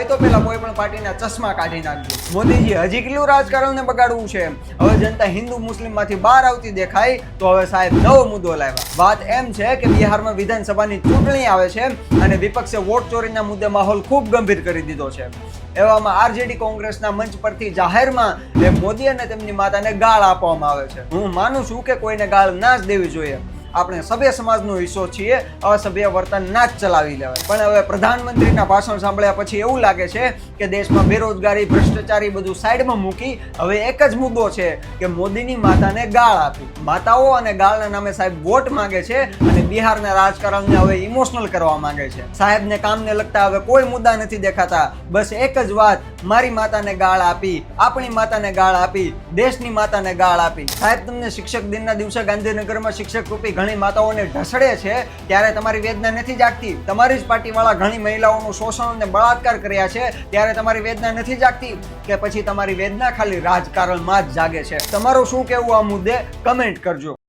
હોય તો પેલા કોઈ પણ પાર્ટીના ચશ્મા કાઢી નાખજો. મોદીજી હજી કેટલું રાજકારણને બગાડવું છે? હવે જનતા હિન્દુ મુસ્લિમ માંથી બહાર આવતી દેખાય તો હવે સાહેબ નવો મુદ્દો લાવ્યા. વાત એમ છે કે બિહારમાં વિધાનસભાની ચૂંટણી આવે છે અને વિપક્ષે વોટ ચોરીના મુદ્દે માહોલ ખૂબ ગંભીર કરી દીધો છે. એવામાં આરજેડી કોંગ્રેસના મંચ પરથી જાહેરમાં મોદી અને તેમની માતાને ગાળ આપવામાં આવે છે. હું માનું છું કે કોઈને ગાળ ના જ દેવી જોઈએ. આપણે સભ્ય સમાજનો હિસ્સો છીએ, અસભ્ય વર્તન ના જ ચલાવી લેવાય. પણ હવે પ્રધાનમંત્રીના ભાષણ સાંભળ્યા પછી એવું લાગે છે કે દેશમાં બેરોજગારી, ભ્રષ્ટાચારી બધું સાઈડમાં મૂકી હવે એક જ મુદ્દો છે કે મોદીની માતાને ગાળ આપી. માતાઓ અને ગાળના નામે સાહેબ વોટ માંગે છે અને બિહારના રાજકારણને હવે ઇમોશનલ કરવા માંગે છે. સાહેબને કામને લગતા હવે કોઈ મુદ્દા નથી દેખાતા. બસ એક જ વાત, મારી માતાને ગાળ આપી, આપણી માતાને ગાળ આપી, દેશની માતાને ગાળ આપી. સાહેબ તમને શિક્ષક દિનના દિવસે ગાંધીનગરમાં શિક્ષક રૂપી ઘણી માતાઓને ઢસડે છે ત્યારે તમારી વેદના નથી જાગતી. તમારી જ પાર્ટીવાળા ઘણી મહિલાઓનું શોષણ અને બળાત્કાર કર્યા છે ત્યારે તમારી વેદના નથી જાગતી, કે પછી તમારી વેદના ખાલી રાજકારણમાં જ જાગે છે? તમારું શું કહેવું આ મુદ્દે કમેન્ટ કરજો.